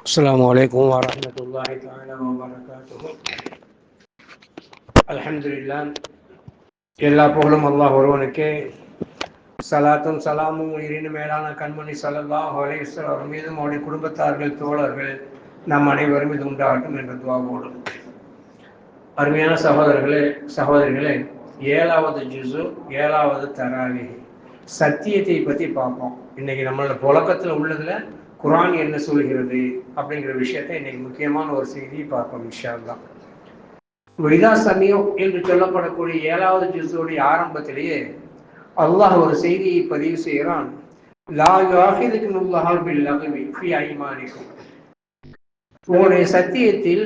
السلام عليكم ورحمة الله تعالى وبركاته. அல்ஹம்துலில்லாஹ். எல்லா புகழும் அல்லாஹ் ஒருவனுக்கே. சலாத்தும் சலாமும் உயிரின் மேலான கண்மணி ஸல்லல்லாஹு அலைஹி வஸல்லம் மீதும் அவருடைய குடும்பத்தார்கள் தோழர்கள் நம் அனைவரும் மீது உண்டாகட்டும் என்ற துஆவோடு, அருமையான சகோதரர்களே சகோதரிகளே, 7வது ஜுஸு 7வது தராவீஹ் சத்தியத்தை பற்றி பார்ப்போம். இன்னைக்கு நம்மளோட புழக்கத்தில் உள்ளதுல குர்ஆன் என்ன சொல்கிறது அப்படிங்கிற விஷயத்தை இன்னைக்கு முக்கியமான ஒரு செய்தியை பார்ப்போம் இன்ஷா அல்லாஹ். இதா சமீஉ என்று சொல்லப்படக்கூடிய 7வது ஜுஸுடைய ஆரம்பத்திலேயே அல்லாஹ் ஒரு செய்தியை பதிவு செய்கிறான். லா யுஆஹிதுகுமுல்லாஹு பில்லக்வி ஃபீ ஐமானிக்கும். உங்களுடைய சத்தியத்தில்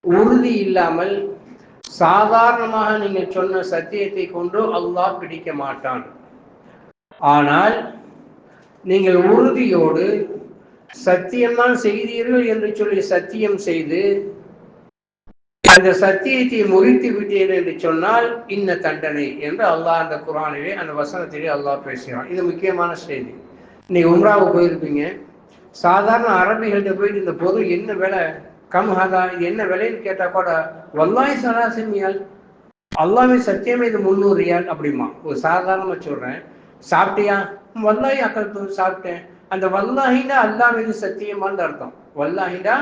உறுதி இல்லாமல் சாதாரணமாக நீங்கள் சொன்ன சத்தியத்தை கொண்டு அல்லாஹ் பிடிக்க மாட்டான். ஆனால் நீங்கள் உறுதியோடு சத்தியம்தான் செய்தீர்கள் என்று சொல்லி சத்தியம் செய்து அந்த சத்தியத்தை முறித்து விட்டீர்கள் என்று சொன்னால் இன்ன தண்டனை என்று அல்லாஹ் அந்த குர்ஆனிலே அந்த வசனத்திலே அல்லாஹ் பேசுகிறான். இது முக்கியமான செய்தி. இன்னைக்கு உம்ராவுக்கு போயிருப்பீங்க. சாதாரண அரபிகள்கிட்ட போயிட்டு இந்த பொருள் என்ன விலை, கம்ஹதா, இது என்ன விலைன்னு கேட்டா கூட வல்லாஹி சலாசிமியால், அல்லாஹ்வே சத்தியமே இது 300 ரியால் அப்படிமா. ஒரு சாதாரணமா சொல்றேன். சாப்பிட்டியா? வல்லாஹி அக்கல் சாப்பிட்டேன். அந்த வல்லாஹினா அல்லாஹ் மீது சத்தியமான்னு அர்த்தம். வல்லாஹினா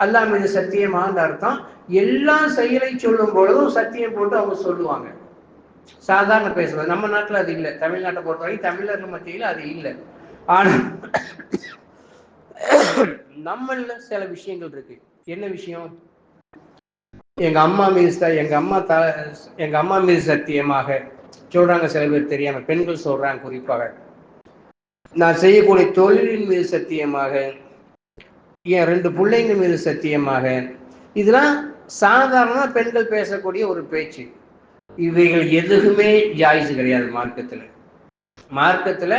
அல்லாஹ் மீது சத்தியமான்னு அர்த்தம். எல்லா செயலை சொல்லும் பொழுதும் சத்தியம் போட்டு அவங்க சொல்லுவாங்க. சாதாரண பேசுறது நம்ம நாட்டில் அது இல்லை. தமிழ்நாட்டை பொறுத்தவரைக்கும் தமிழர்கள் மத்தியில் அது இல்லை. ஆனால் நம்மள சில விஷயங்கள் இருக்கு. என்ன விஷயம்? எங்க அம்மா மீது சத்தியமாக சொல்றாங்க சில பேர் தெரியாம, பெண்கள் சொல்றாங்க குறிப்பாக. நான் செய்யக்கூடிய தொழிலின் மீது சத்தியமாக, என் 2 பிள்ளைங்க மீது சத்தியமாக. இதெல்லாம் சாதாரண பெண்கள் பேசக்கூடிய ஒரு பேச்சு. இவைகள் எதுவுமே ஜாயிஸ் கிடையாது மார்க்கத்துல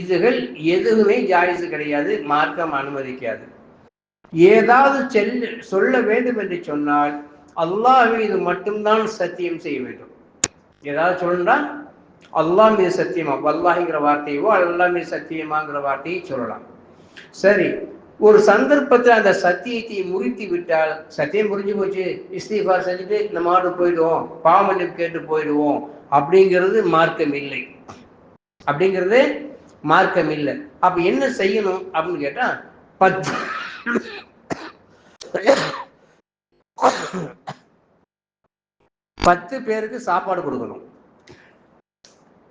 இதுகள் எதுவுமே ஜாயிஸ் கிடையாது. மார்க்கம் அனுமதிக்காது. ஏதாவது சொல்ல வேண்டும் என்று சொன்னால் அல்லாஹ் மீது மட்டும்தான் சத்தியம் செய்ய வேண்டும். ஏதாவது சொல்லணும்னா அல்லாஹ் மீது சத்தியமா, வல்லாஹிங்கிற வார்த்தையோ அல்லாஹ் மீது சத்தியமாங்கிற வார்த்தையை சொல்லலாம். சரி, ஒரு சந்தர்ப்பத்தில் அந்த சத்தியத்தை முறித்து விட்டால், சத்தியம் புரிஞ்சு போச்சு, இஸ்திஃபார் செஞ்சுட்டு நம்ம ஆடு போயிடுவோம், பாவமன்னிப்பு கேட்டு போயிடுவோம், அப்படிங்கிறது மார்க்கம் இல்லை. அப்ப என்ன செய்யணும் அப்படின்னு கேட்டா, 10 பேருக்கு சாப்பாடு கொடுக்கணும்.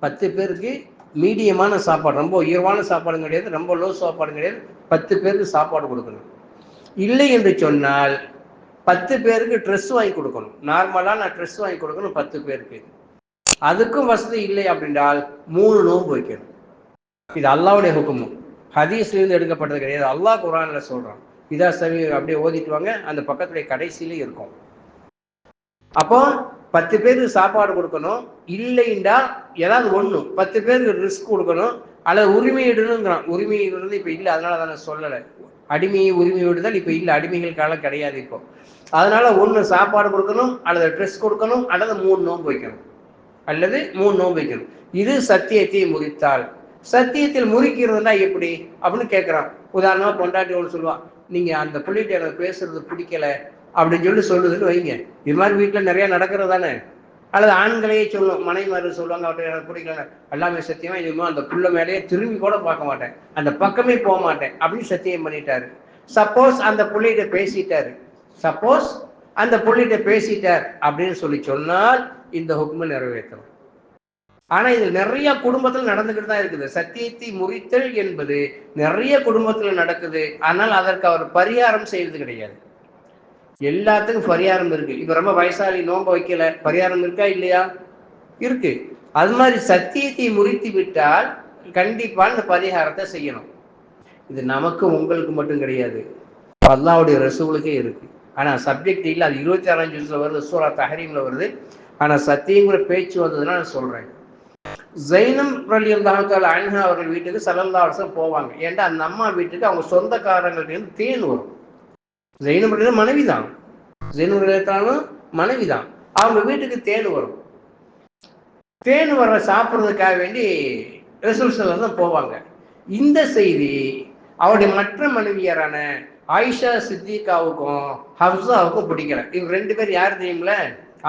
10 பேருக்கு மீடியமான சாப்பாடு, ரொம்ப உயர்வான சாப்பாடு கிடையாது, ரொம்ப லோ சாப்பாடு கிடையாது. 10 பேருக்கு சாப்பாடு கொடுக்கணும். இல்லை என்று சொன்னால் 10 பேருக்கு ட்ரெஸ் வாங்கி கொடுக்கணும். நார்மலான ட்ரெஸ் வாங்கி கொடுக்கணும் 10 பேருக்கு. அதுக்கும் வசதி இல்லை அப்படின்றால் 3 நோன்பு வைக்கணும். இது அல்லாஹ்வுடைய ஹுக்ம், ஹதீஸ்ல இருந்து எடுக்கப்பட்டது கிடையாது. அல்லாஹ் குர்ஆன்ல சொல்றான். இதா சமீ அப்படியே ஓதிட்டு வாங்க, அந்த பக்கத்துடைய கடைசியிலே இருக்கும். அப்போ 10 பேருக்கு சாப்பாடு கொடுக்கணும். இல்லைண்டா ஏதாவது ஒண்ணு 10 பேருக்கு ரிஸ்க் கொடுக்கணும். அல்லது உரிமையிடணுங்கிறான். உரிமையிடுறது இப்ப இல்லை, அதனால தானே சொல்லலை. அடிமையை உரிமை விடுதல் இப்ப இல்லை, அடிமைகள் காலம் கிடையாது இப்போ. அதனால ஒண்ணு சாப்பாடு கொடுக்கணும், அல்லது ட்ரெஸ் கொடுக்கணும், அல்லது 3 நோன்பு வைக்கணும். இது சத்தியத்தை முறித்தால். சத்தியத்தில் முறிக்கிறதுனா எப்படி அப்படின்னு கேட்கிறான். உதாரணமா பொண்டாட்டி ஒன்று சொல்லுவான், நீங்க அந்த புள்ளிட்ட எனக்கு பேசுறது பிடிக்கல அப்படின்னு சொல்லுதுன்னு வைங்க. இது மாதிரி வீட்டுல நிறைய நடக்கிறது தானே. அல்லது ஆண்களையே சொல்லும், மனைவிமார்கள் சொல்லுவாங்க, அவர்கிட்ட எனக்கு பிடிக்கல, எல்லாமே சத்தியமா இதுமா அந்த புள்ள மேலேயே திரும்பி கூட பார்க்க மாட்டேன், அந்த பக்கமே போக மாட்டேன் அப்படின்னு சத்தியம் பண்ணிட்டாரு. சப்போஸ் அந்த புள்ளிட்ட பேசிட்டார் அப்படின்னு சொல்லி சொன்னால் இந்த ஹுக்மை நிறைவேற்றணும். ஆனா இது நிறைய குடும்பத்தில் நடந்துகிட்டு தான் இருக்குது. சத்தியத்தை முறித்தல் என்பது நிறைய குடும்பத்துல நடக்குது. ஆனால் அதற்கு அவர் பரிகாரம் செய்வது கிடையாது. எல்லாத்துக்கும் பரிகாரம் இருக்கு. இப்ப ரொம்ப வயசாளி நோன்பு வைக்கல, பரிகாரம் இருக்கா இல்லையா? இருக்கு. அது மாதிரி சத்தியத்தை முறித்து விட்டால் கண்டிப்பா இந்த பரிகாரத்தை செய்யணும். இது நமக்கு உங்களுக்கு மட்டும் கிடையாது, அல்லாஹ்வுடைய ரசூலுக்கே இருக்கு. ஆனா சப்ஜெக்ட் இல்லை. அது 26ஆம் ஜுஸ்ல வருது, சூரா தஹரீம்ல வருது. ஆனா சத்தியங்கிற பேச்சு வந்ததுன்னா நான் சொல்றேன். ஜைனப் ரலியல்லாஹு தஆலா அன்ஹா அவர்கள் வீட்டுக்கு ஸல்லல்லாஹு அலைஹி வஸல்லம் போவாங்க. ஏன்டா அந்த அம்மா வீட்டுக்கு அவங்க சொந்தக்காரங்கள்ட்ட இருந்து தேன் வரும். ஜைனப் ரலியல்லாஹு மனைவிதான். அவங்க வீட்டுக்கு தேன் வரும். தேன் வர சாப்பிட்றதுக்காக வேண்டி ரசூல் ஸல்லல்லாஹு அலைஹி வஸல்லம் போவாங்க. இந்த செய்தி அவருடைய மற்ற மனைவியரான ஆயிஷா சித்திகாவுக்கும் ஹப்சாவுக்கும் பிடிக்கல. இவங்க 2 பேர் யார் தெரியுங்கள?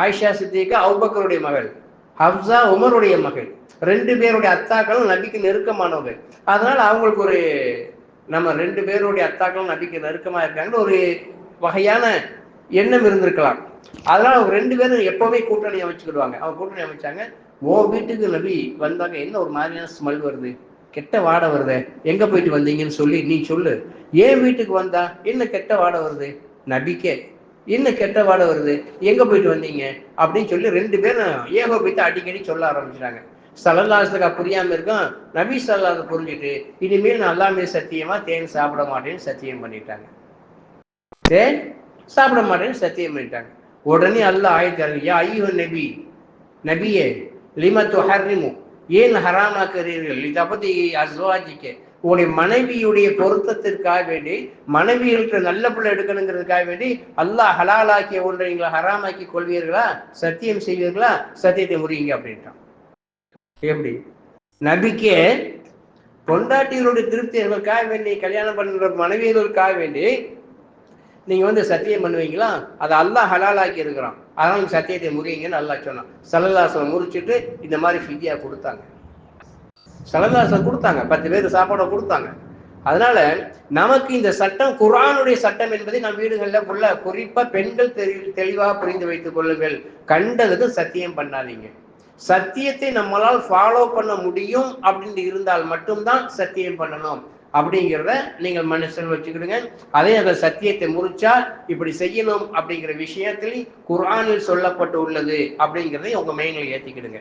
ஆயிஷா சித்திகா அபூபக்கருடைய மகள், ஹப்சா உமருடைய மகள். 2 பேருடைய அத்தாக்களும் நபிக்கு நெருக்கமானவங்க. அதனால அவங்களுக்கு ஒரு நம்ம 2 பேருடைய அத்தாக்களும் நபிக்கு நெருக்கமா இருக்காங்கன்னு ஒரு வகையான எண்ணம் இருந்திருக்கலாம். அதனால அவங்க 2 பேரும் எப்பவுமே கூட்டணி அமைச்சுக்கிடுவாங்க. அவங்க கூட்டணி அமைச்சாங்க. வீட்டுக்கு நபி வந்தாங்க, என்ன ஒரு மாதிரியான ஸ்மெல் வருது, கெட்ட வாடை வருது, எங்க போயிட்டு வந்தீங்கன்னு சொல்லி நீ சொல்லு. ஏன் வீட்டுக்கு வந்தா என்ன கெட்ட வாடை வருது, நபிக்கே என்ன கெட்ட வாடை வருது, எங்க போயிட்டு வந்தீங்க அப்படின்னு சொல்லி 2 பேரும் ஏகோபித்து அடிக்கடி சொல்ல ஆரம்பிச்சிட்டாங்க. சல்லல்லாஹு புரியாம இருக்கும். நபி ஸல்லல்லாஹு புரிஞ்சுட்டு இனிமேல் நான் அல்லாஹ் மீது சத்தியமா தேன் சாப்பிட மாட்டேன்னு சத்தியம் பண்ணிட்டாங்க. தேன் சாப்பிட மாட்டேன்னு சத்தியம் பண்ணிட்டாங்க. உடனே அல்லாஹ் ஆயத்தாங்க, யா அய்யுஹன் நபி, நபியே லிம துஹர்ரிமு, ஏன் ஹராமாக்குறீர்கள், இதபத்தி அஸ்வாஜிக்க, உங்களுடைய மனைவியுடைய பொருத்தத்திற்காக வேண்டி, மனைவிகளுக்கு நல்ல பிள்ளை எடுக்கணுங்கிறதுக்காக வேண்டி அல்லாஹ் ஹலாலாக்கிய ஒன்றை நீங்கள் ஹராமாக்கி கொள்வீர்களா, சத்தியம் செய்வீர்களா, சத்தியத்தை முறியுங்க அப்படின்ட்டான். எப்படி நபிக்கே பொண்டாட்டிகளுடைய திருப்திகளுக்காக வேண்டி, கல்யாணம் பண்ணுற மனைவிகளுக்காக வேண்டி நீங்க சத்தியம் பண்ணுவீங்களா, அதை அல்லாஹ் ஹலாலாக்கி இருக்கிறான், அதனால நீங்க சத்தியத்தை முறியுங்கன்னு அல்லாஹ் சொன்னான். ஸல்லல்லாஹு அலைஹி வஸல்லம் முறிச்சுட்டு இந்த மாதிரி ஃபித்யா கொடுத்தாங்க. ஸல்லல்லாஹு அலைஹி வஸல்லம் கொடுத்தாங்க, 10 பேர் சாப்பாடு கொடுத்தாங்க. அதனால நமக்கு இந்த சட்டம் குர்ஆனுடைய சட்டம் என்பதை நம் வீடுகளில் உள்ள குறிப்பா பெண்கள் தெளிவாக புரிந்து வைத்துக் கொள்ளுங்கள். கண்டதுக்கு சத்தியம் பண்ணாதீங்க. சத்தியத்தை நம்மளால் ஃபாலோ பண்ண முடியும் அப்படின்னு இருந்தால் மட்டும்தான் சத்தியம் பண்ணணும் அப்படிங்கிறத நீங்கள் மனசில் வச்சுக்கிடுங்க. அதே அந்த சத்தியத்தை முறிச்சா இப்படி செய்யணும் அப்படிங்கிற விஷயத்தில் குர்ஆனில் சொல்லப்பட்டு உள்ளது அப்படிங்கிறதை உங்க மைண்ட்ல ஏத்திக்கிடுங்க.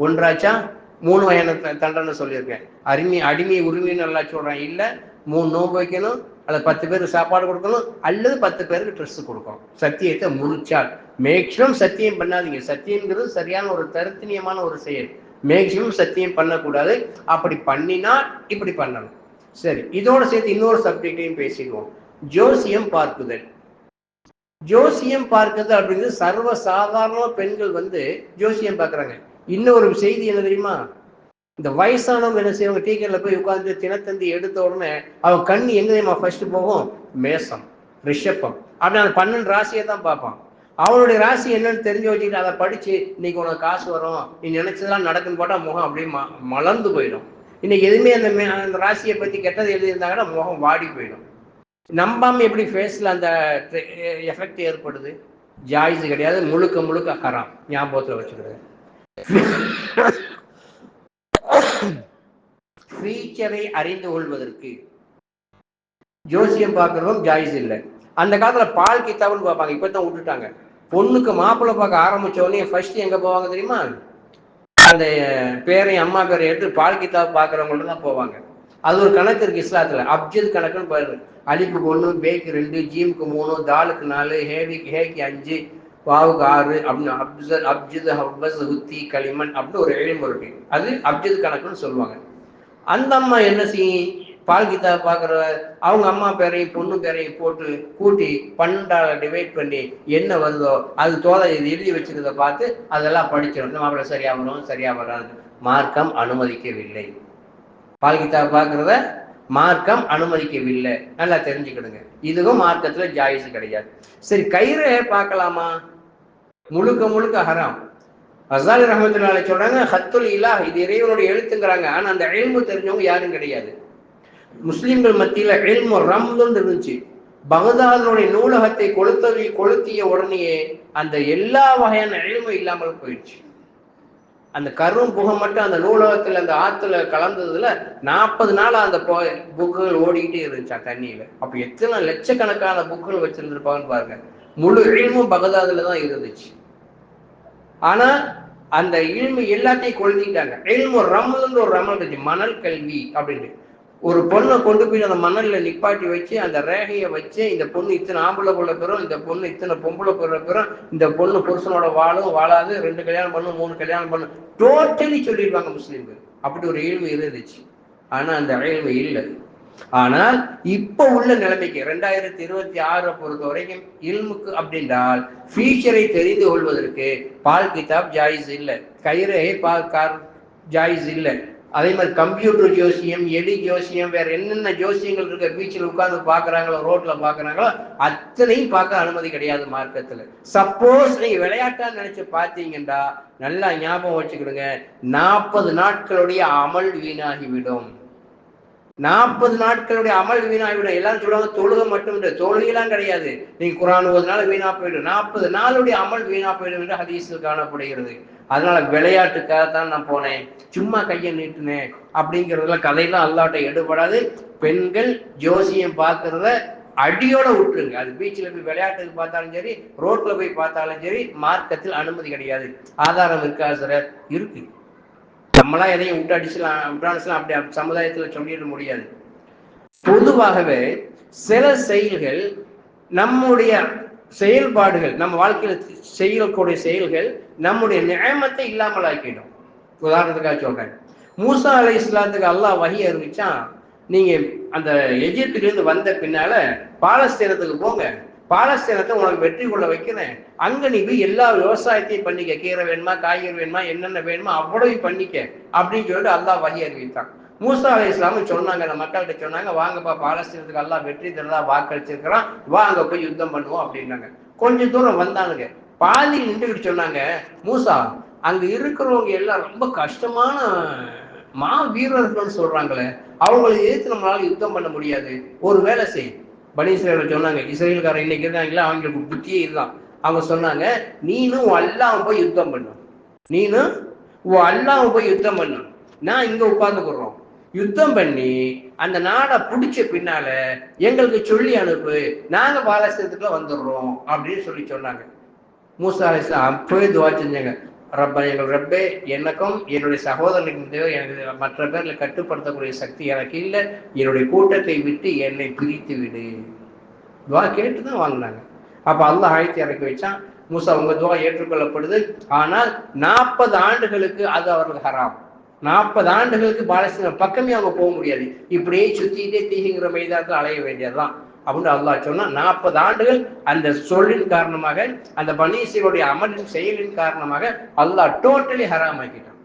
ஒன்றாச்சா 3 வகையான தண்டனை சொல்லியிருக்கேன். அடிமை உரிமைன்னு நல்லா சொல்றேன். இல்ல 3 நோன்பு வைக்கணும், அல்லது 10 பேருக்கு சாப்பாடு கொடுக்கணும், அல்லது 10 பேருக்கு ட்ரெஸ் கொடுக்கணும். சத்தியத்தை முறிச்சால் மேக்சிமம் சத்தியம் பண்ணாதீங்க. சத்தியம்ங்கிறது சரியான ஒரு தருத்தினியமான ஒரு செயல். மேக்சிமம் சத்தியம் பண்ணக்கூடாது. அப்படி பண்ணினா இப்படி பண்ணணும். சரி, இதோட சேர்த்து இன்னொரு சப்ஜெக்டையும் பேசிக்குவோம். ஜோசியம் பார்க்குதல். ஜோசியம் பார்க்குது அப்படிங்கிறது சர்வ சாதாரண பெண்கள் ஜோசியம் பார்க்குறாங்க. இன்னொரு செய்தி என்ன தெரியுமா, இந்த வயசானவங்க என்ன செய்வாங்க, டீக்கர்ல போய் உட்கார்ந்து தினத்தந்தி எடுத்த உடனே அவங்க கண் எங்க தெரியுமா ஃபர்ஸ்ட் போகும், மேசம், ரிஷப்பம், அப்படி அந்த 12 ராசியை தான் பார்ப்பான். அவனுடைய ராசி என்னன்னு தெரிஞ்சு வச்சுக்கிட்டு அதை படிச்சு இன்னைக்கு உனக்கு காசு வரும், நீ நினைச்சதெல்லாம் நடக்குன்னு போட்டா முகம் அப்படியே மலர்ந்து போயிடும். இன்னைக்கு எதுவுமே அந்த ராசியை பத்தி கெட்டது எழுதியிருந்தாங்கன்னா முகம் வாடி போயிடும். நம்பாம எப்படி ஃபேஸ்ல அந்த எஃபெக்ட் ஏற்படுது? ஜாயிஸ் கிடையாது, முழுக்க முழுக்க ஹராம். ஞாபகத்துல வச்சுக்கிறது. ஃபியூச்சரை அறிந்து கொள்வதற்கு ஜோசியம் பார்க்கறதும் ஜாயிஸ் இல்லை. அந்த காலத்துல பால் கித்தாப்னு பார்ப்பாங்க, இப்பதான் விட்டுட்டாங்க. பொண்ணுக்கு மாப்பிள்ளை பார்க்க ஆரம்பிச்ச உடனே ஃபர்ஸ்ட் எங்க போவாங்க தெரியுமா, அந்த பேரை அம்மா பேரை எடுத்து பால் கித்தாப் பார்க்கறவங்கள்ட்ட தான் போவாங்க. அது ஒரு கணக்கு இருக்கு இஸ்லாத்துல, அப்ஜத் கணக்குன்னு பாருங்க. அலிப்புக்கு 1, பேக்கு 2, ஜீமுக்கு 3, தாலுக்கு 4, ஹேக்கு 5, வாவுக்கு 6 அப்படின்னு அப்ஜத் ஹப்பஸ் ஹுத்தி களிமன் அப்படின்னு ஒரு எழுமு இருக்கு. அது அப்ஜத் கணக்குன்னு சொல்லுவாங்க. அந்த அம்மா என்ன செய்யும், பால் கித்தாப் பார்க்குற அவங்க அம்மா பேரையும் பொண்ணு பேரையும் போட்டு கூட்டி 12 டிவைட் பண்ணி என்ன வருதோ அது தோலை எழுதி வச்சுக்கிறத பார்த்து அதெல்லாம் படிச்சிடும். இந்த மாப்பிள்ளை சரியா வரும், சரியா வராது. மார்க்கம் அனுமதிக்கவில்லை. பால் கித்தாப் பார்க்கறத மார்க்கம் அனுமதிக்கவில்லை, நல்லா தெரிஞ்சுக்கிடுங்க. இதுவும் மார்க்கத்துல ஜாயிஸ் கிடையாது. சரி, கயிறை பார்க்கலாமா? முழுக்க முழுக்க ஹராம். அஸ்ஸாலி ரஹ்மத்துல்லாஹி அலைஹி சொல்றாங்க, ஹத்துல் இலாஹ், இது இறைவனுடைய எழுத்துங்கிறாங்க. ஆனா அந்த இல்மு தெரிஞ்சவங்க யாரும் கிடையாது. முஸ்லிம்கள் மத்தியில இல்மு ரம்துன்னு இருந்துச்சு. பகதாதுடைய நூலகத்தை கொளுத்திய உடனேயே அந்த எல்லா வகையான இல்மு இல்லாமல் போயிடுச்சு. அந்த கரும் புகை மட்டும் அந்த நூலகத்துல அந்த ஆத்துல கலந்ததுல 40 நாள் அந்த புக்குகள் ஓடிக்கிட்டே இருந்துச்சா தண்ணியில. அப்ப எத்தனை லட்சக்கணக்கான புக்குகள் வச்சிருந்திருப்பாங்கன்னு பாருங்க. முழு இல்மும் பகதாதுல தான் இருந்துச்சு. ஆனா அந்த இல்மு எல்லாத்தையும் கொளுத்திட்டாங்க. இல்மு ரம்லுன்னு ஒரு ரமல் இருந்துச்சு, மணல் கல்வி அப்படின்னு. ஒரு பொண்ணை கொண்டு போய் அந்த மணல்ல நிப்பாட்டி வச்சு அந்த ரேகையை வச்சு, இந்த பொண்ணு இத்தனை ஆம்பளை பிள்ளை பெறும், இந்த பொண்ணு இத்தனை பொம்பளை பிள்ளை பெறும், இந்த பொண்ணு புருஷனோட வாழும் வாழாது, 2 கல்யாணம் பண்ணும் 3 கல்யாணம் பண்ணும், டோட்டலி சொல்லிடுவாங்க முஸ்லீம்கள். அப்படி ஒரு இல்மு இருந்துச்சு. ஆனா அந்த இல்மு இல்லை. ஆனால் இப்ப உள்ள நிலைமைக்கு 2026 பொறுத்த வரைக்கும் இல்முக்கு அப்படின்றால் ஃபியூச்சரை தெரிந்து கொள்வதற்கு பால் கிதாப் ஜாயிஸ் இல்லை, கயிறை பால் கார் ஜாயிஸ் இல்லை. அதே மாதிரி கம்ப்யூட்டர் ஜோசியம், எலி ஜோசியம், வேற என்னென்ன ஜோசியங்கள் இருக்க பீச்சில் உட்கார்ந்து பாக்குறாங்களோ, ரோட்ல பாக்குறாங்களோ, அத்தனையும் பார்க்க அனுமதி கிடையாது மார்க்கத்துல. சப்போஸ் நீங்க விளையாட்டா நினைச்சு பார்த்தீங்கன்னா நல்லா ஞாபகம் வச்சுக்கிடுங்க, 40 நாட்களுடைய அமல் வீணாகிவிடும். 40 நாட்களுடைய அமல் வீணாகிவிடும். எல்லாரும் சொல்லுவாங்க தொழுகை மட்டும் இல்லை, தொழுகையெல்லாம் கிடையாது, நீங்க குர்ஆன் ஓதுனால வீணா போயிடும். 40 நாளுடைய அமல் வீணா போயிடும் என்று ஹதீஸில் காணப்படுகிறது. அதனால விளையாட்டுக்காகத்தான் நான் போனேன், சும்மா கையை நீட்டினேன் அப்படிங்கிறதுல கதையெல்லாம் அல்லாட்ட எடுபடாது. பெண்கள் ஜோசியம் பார்க்கறத அடியோட விட்டுருங்க. அது பீச்சில் போய் விளையாட்டுக்கு பார்த்தாலும் சரி, ரோட்ல போய் பார்த்தாலும் சரி, மார்க்கத்தில் அனுமதி கிடையாது. ஆதாரம் இருக்கா சார்? இருக்கு. நம்மளாம் எதையும் விட்டு அடிச்சுலாம் அப்படி சமுதாயத்துல சொல்லிட முடியாது. பொதுவாகவே சில செயல்கள், நம்முடைய செயல்பாடுகள், நம்ம வாழ்க்கையில செய்யக்கூடிய செயல்கள் நம்முடைய நியமத்தை இல்லாமல் ஆக்கிடும். உதாரணத்துக்காக சொல்றேன், மூசா அலைஹிஸ்ஸலாத்துக்கு அல்லாஹ் வஹி அறிவிச்சான், நீங்க அந்த எகிப்திலிருந்து வந்த பின்னால பாலஸ்தீனத்துக்கு போங்க, பாலஸ்தீனத்தை உனக்கு வெற்றி கொள்ள வைக்கிறேன், அங்க நீ போய் எல்லா விவசாயத்தையும் பண்ணிக்க, கீரை வேணுமா, காய்கறி வேணுமா, என்னென்ன வேணுமா அவ்வளவு பண்ணிக்க அப்படின்னு சொல்லிட்டு அல்லாஹ் வஹி அறிவித்தான். மூசா அலைஹிஸ்ஸலாம் சொன்னாங்க, அந்த மக்கள்கிட்ட சொன்னாங்க, வாங்கப்பா பாலஸ்தீனத்துக்கு அல்லாஹ் வெற்றி தரதா வாக்களிச்சிருக்கிறான், வா அங்க போய் யுத்தம் பண்ணுவோம் அப்படின்னாங்க. கொஞ்சம் தூரம் வந்தானுங்க, பாதி நின்றுகிட்டு சொன்னாங்க, மூசா அங்க இருக்கிறவங்க எல்லாம் ரொம்ப கஷ்டமான மா வீரர்கள் சொல்றாங்களே, அவங்களை எதிர்த்து நம்மளால யுத்தம் பண்ண முடியாது, ஒரு வேலை செய். பனி இஸ்ரவேல் சொன்னாங்க, இஸ்ரேல்காரன் இன்னைக்கு இருக்காங்களா, அவங்களுக்கு புத்தியே இதுதான். அவங்க சொன்னாங்க, நீனும் அல்லாஹ் போய் யுத்தம் பண்ணும், நீனும் அல்லாஹ் போய் யுத்தம் பண்ணும், நான் இங்க உட்கார்ந்துக்கிறோம், யுத்தம் பண்ணி அந்த நாடை பிடிச்ச பின்னால எங்களுக்கு சொல்லி அனுப்பு, நாங்க பாலஸ்தீனத்துக்குள்ள வந்துடுறோம் அப்படின்னு சொல்லி சொன்னாங்க. மூசா அலைஹிஸ்ஸலாம் அப்பவே துவா செஞ்சாங்க, ரப்பா, எங்கள் ரப்பே, எனக்கும் என்னுடைய சகோதரனுக்கும் தேவை, எனக்கு மற்ற பேர்ல கட்டுப்படுத்தக்கூடிய சக்தி எனக்கு இல்லை, என்னுடைய கூட்டத்தை விட்டு என்னை பிரித்து விடு. துவா கேட்டுதான் வாங்கினாங்க. அப்ப அல்லாஹ் ஆயத்தை இறக்கி வச்சான், மூசா உங்க துவா ஏற்றுக்கொள்ளப்படுது, ஆனால் 40 ஆண்டுகளுக்கு அது அவர்களுக்கு ஹராம். 40 ஆண்டுகளுக்கு பாலஸ்தீனம் பக்கமே அவங்க போக முடியாது, இப்படியே சுத்திட்டே தீங்கிற மைதானத்தில் அலைய வேண்டியதுதான் அப்படின்னு அல்லாஹ் சொன்னா. 40 ஆண்டுகள் அந்த சொல்லின் காரணமாக, அந்த பனி இஸ்ரவேலுடைய அமலின் செயலின் காரணமாக அல்லாஹ் டோட்டலி ஹராம் ஆக்கிட்டான்.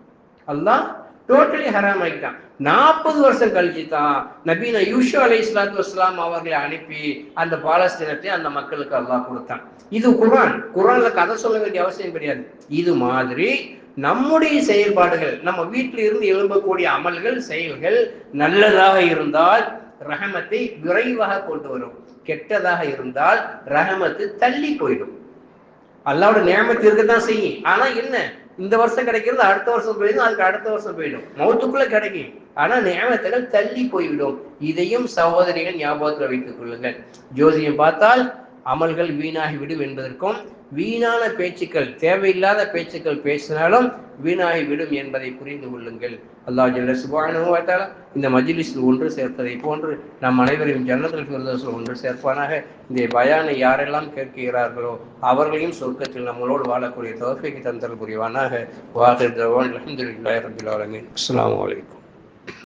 அல்லாஹ் டோட்டலி ஹராம் ஆக்கிட்டான். 40 வருஷம் கழிச்சு தான் நபீனா யூசுப் அலைஹிஸ்ஸலாத்து வஸ்ஸலாம் அவர்களை அனுப்பி அந்த பாலஸ்தீனத்தை அந்த மக்களுக்கு அல்லாஹ் கொடுத்தான். இது குர்ஆன்ல கதை சொல்ல வேண்டிய அவசியம் கிடையாது. இது மாதிரி நம்முடைய செயல்பாடுகள், நம்ம வீட்டில் இருந்து எழும்பக்கூடிய அமல்கள், செயல்கள் நல்லதாக இருந்தால் ரஹமத்தை விரைவாக கொண்டு வரும், கெட்டதாக இருந்தால் ரஹமத்து தள்ளி போயிடும். அல்லாஹ்வுடைய நியமத்து இருக்கத்தான் செய்யும், ஆனா என்ன, இந்த வருஷம் கிடைக்கிறது அடுத்த வருஷம் போயிடும், அதுக்கு அடுத்த வருஷம் போயிடும், மௌத்துக்குள்ள கிடைக்கும், ஆனா நியமத்துகள் தள்ளி போய்விடும். இதையும் சகோதரிகள் ஞாபகத்தில் வைத்துக் கொள்ளுங்கள். ஜோசியம் பார்த்தால் அமல்கள் வீணாகிவிடும் என்பதற்கும், வீணான பேச்சுக்கள், தேவையில்லாத பேச்சுக்கள் பேசினாலும் வீணாகிவிடும் என்பதை புரிந்து கொள்ளுங்கள். அல்லாஹ் ஜல்ல சுப்ஹானஹு வ தஆலா இந்த மஜ்லிஸில் ஒன்று சேர்ப்பதை போன்று நம் அனைவரையும் ஜன்னத்துல் ஃபிர்தௌஸில் ஒன்று சேர்ப்பானாக. இந்த பயானை யாரெல்லாம் கேட்கிறார்களோ அவர்களையும் சொர்க்கத்தில் நம்மளோடு வாழக்கூடிய தௌஃபீக் தந்தல் புரிவானாக. வாஹிர் தஅவானா அல்ஹம்துலில்லாஹி ரப்பில் ஆலமீன். அஸ்ஸலாமு அலைக்கும்.